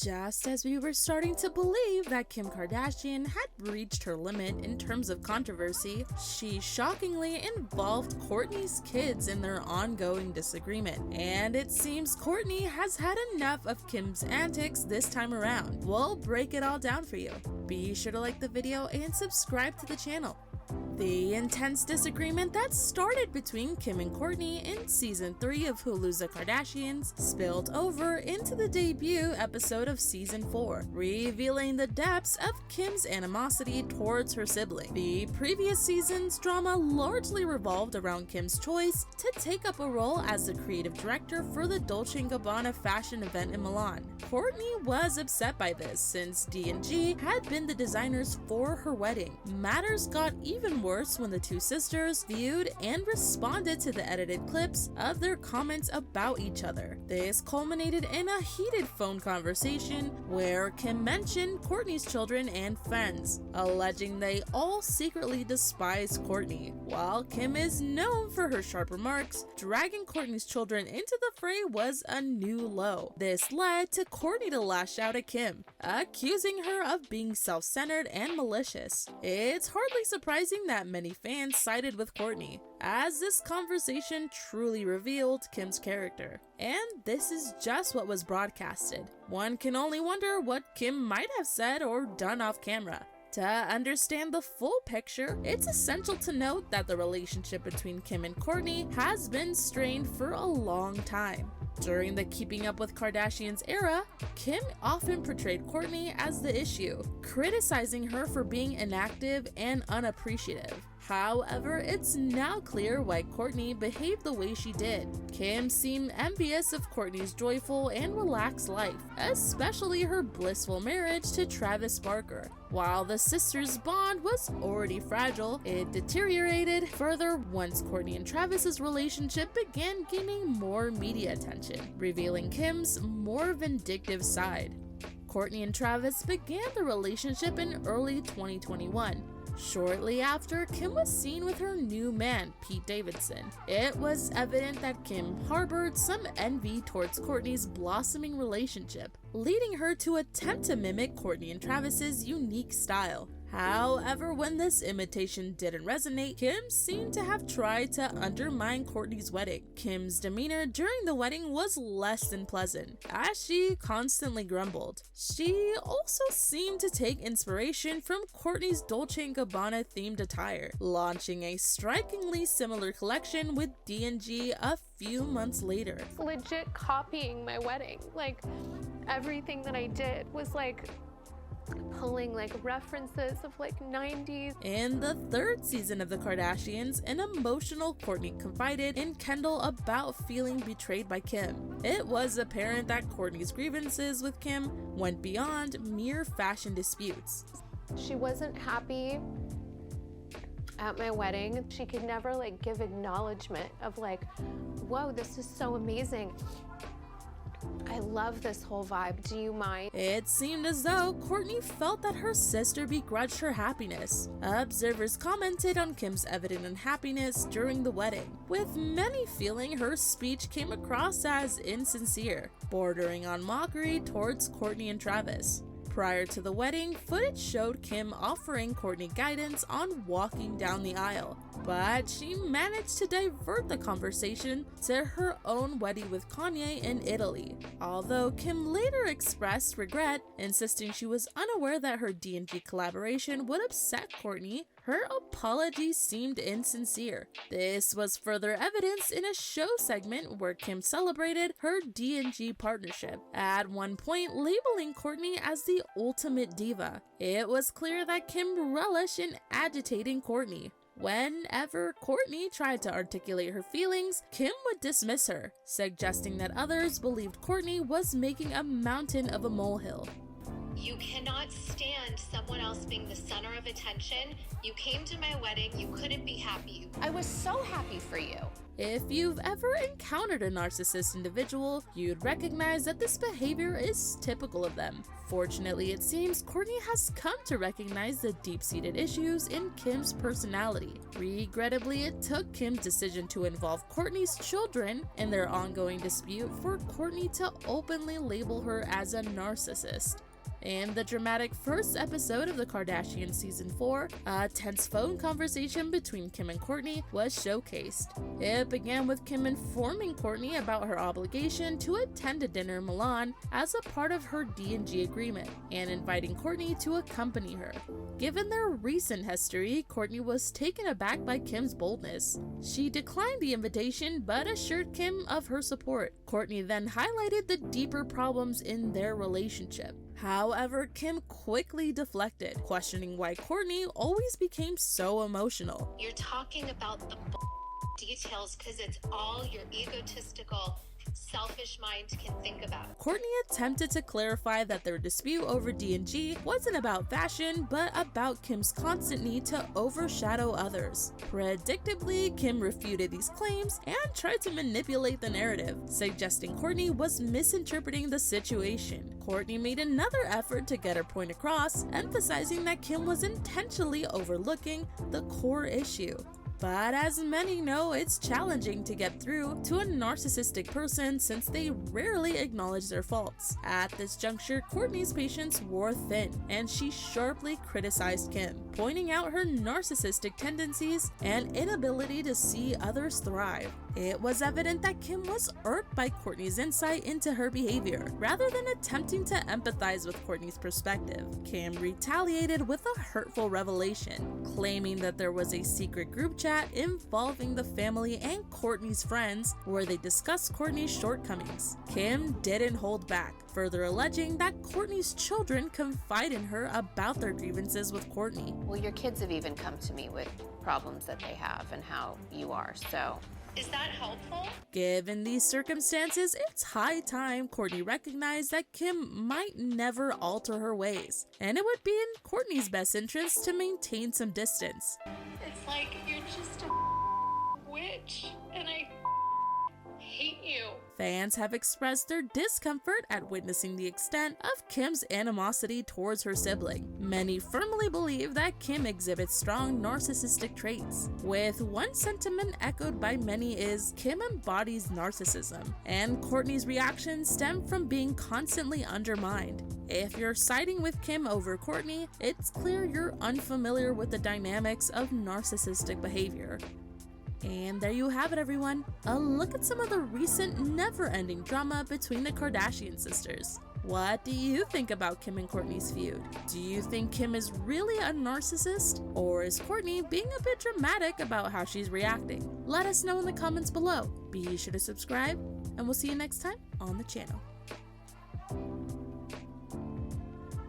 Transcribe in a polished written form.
Just as we were starting to believe that Kim Kardashian had reached her limit in terms of controversy, she shockingly involved Kourtney's kids in their ongoing disagreement. And it seems Kourtney has had enough of Kim's antics this time around. We'll break it all down for you. Be sure to like the video and subscribe to the channel. The intense disagreement that started between Kim and Kourtney in season 3 of Hulu's The Kardashians spilled over into the debut episode of season 4, revealing the depths of Kim's animosity towards her sibling. The previous season's drama largely revolved around Kim's choice to take up a role as the creative director for the Dolce Gabbana fashion event in Milan. Kourtney was upset by this since D&G had been the designers for her wedding. Matters got even worse when the two sisters viewed and responded to the edited clips of their comments about each other. This culminated in a heated phone conversation where Kim mentioned Kourtney's children and friends, alleging they all secretly despise Kourtney. While Kim is known for her sharp remarks, dragging Kourtney's children into the fray was a new low. This led to Kourtney to lash out at Kim, accusing her of being self-centered and malicious. It's hardly surprising that many fans sided with Kourtney, as this conversation truly revealed Kim's character. And this is just what was broadcasted. One can only wonder what Kim might have said or done off camera. To understand the full picture, it's essential to note that the relationship between Kim and Kourtney has been strained for a long time. During the Keeping Up with Kardashians era, Kim often portrayed Kourtney as the issue, criticizing her for being inactive and unappreciative. However, it's now clear why Kourtney behaved the way she did. Kim seemed envious of Kourtney's joyful and relaxed life, especially her blissful marriage to Travis Barker. While the sisters' bond was already fragile, it deteriorated further once Kourtney and Travis's relationship began gaining more media attention, revealing Kim's more vindictive side. Kourtney and Travis began the relationship in early 2021. Shortly after, Kim was seen with her new man, Pete Davidson. It was evident that Kim harbored some envy towards Kourtney's blossoming relationship, leading her to attempt to mimic Kourtney and Travis's unique style. However, when this imitation didn't resonate, Kim seemed to have tried to undermine Kourtney's wedding. Kim's demeanor during the wedding was less than pleasant, as she constantly grumbled. She also seemed to take inspiration from Kourtney's Dolce Gabbana themed attire, launching a strikingly similar collection with D&G a few months later. Legit copying my wedding. Like, everything that I did was like pulling like references of like 90s. In the third season of The Kardashians, an emotional Kourtney confided in Kendall about feeling betrayed by Kim. It was apparent that Kourtney's grievances with Kim went beyond mere fashion disputes. She wasn't happy at my wedding. She could never like give acknowledgement of like, whoa, this is so amazing. I love this whole vibe. Do you mind? It seemed as though Kourtney felt that her sister begrudged her happiness. Observers commented on Kim's evident unhappiness during the wedding, with many feeling her speech came across as insincere, bordering on mockery towards Kourtney and Travis. Prior to the wedding, footage showed Kim offering Kourtney guidance on walking down the aisle, but she managed to divert the conversation to her own wedding with Kanye in Italy. Although Kim later expressed regret, insisting she was unaware that her D&G collaboration would upset Kourtney, her apology seemed insincere. This was further evidenced in a show segment where Kim celebrated her D&G partnership, at one point labeling Kourtney as the ultimate diva. It was clear that Kim relished in agitating Kourtney. Whenever Kourtney tried to articulate her feelings, Kim would dismiss her, suggesting that others believed Kourtney was making a mountain of a molehill. You cannot stand someone else being the center of attention. You came to my wedding, you couldn't be happy. I was so happy for you. If you've ever encountered a narcissist individual, you'd recognize that this behavior is typical of them. Fortunately, it seems Kourtney has come to recognize the deep-seated issues in Kim's personality. Regrettably, it took Kim's decision to involve Kourtney's children in their ongoing dispute for Kourtney to openly label her as a narcissist. In the dramatic first episode of the Kardashian season 4, a tense phone conversation between Kim and Kourtney was showcased. It began with Kim informing Kourtney about her obligation to attend a dinner in Milan as a part of her D&G agreement, and inviting Kourtney to accompany her. Given their recent history, Kourtney was taken aback by Kim's boldness. She declined the invitation but assured Kim of her support. Kourtney then highlighted the deeper problems in their relationship. However, Kim quickly deflected, questioning why Kourtney always became so emotional. You're talking about the details because it's all your egotistical, selfish mind can think about. Kourtney attempted to clarify that their dispute over D&G wasn't about fashion, but about Kim's constant need to overshadow others. Predictably, Kim refuted these claims and tried to manipulate the narrative, suggesting Kourtney was misinterpreting the situation. Kourtney made another effort to get her point across, emphasizing that Kim was intentionally overlooking the core issue. But as many know, it's challenging to get through to a narcissistic person since they rarely acknowledge their faults. At this juncture, Kourtney's patience wore thin, and she sharply criticized Kim, pointing out her narcissistic tendencies and inability to see others thrive. It was evident that Kim was irked by Kourtney's insight into her behavior, rather than attempting to empathize with Kourtney's perspective. Kim retaliated with a hurtful revelation, claiming that there was a secret group chat involving the family and Kourtney's friends where they discussed Kourtney's shortcomings. Kim didn't hold back, further alleging that Kourtney's children confide in her about their grievances with Kourtney. Well, your kids have even come to me with problems that they have and how you are, so. Is that helpful? Given these circumstances, it's high time Kourtney recognized that Kim might never alter her ways, and it would be in Kourtney's best interest to maintain some distance. It's like you're just a witch, and I hate you. Fans have expressed their discomfort at witnessing the extent of Kim's animosity towards her sibling. Many firmly believe that Kim exhibits strong narcissistic traits, with one sentiment echoed by many is Kim embodies narcissism, and Kourtney's reactions stem from being constantly undermined. If you're siding with Kim over Kourtney, it's clear you're unfamiliar with the dynamics of narcissistic behavior. And there you have it, everyone. A look at some of the recent never-ending drama between the Kardashian sisters. What do you think about Kim and Kourtney's feud? Do you think Kim is really a narcissist? Or is Kourtney being a bit dramatic about how she's reacting? Let us know in the comments below. Be sure to subscribe, and we'll see you next time on the channel.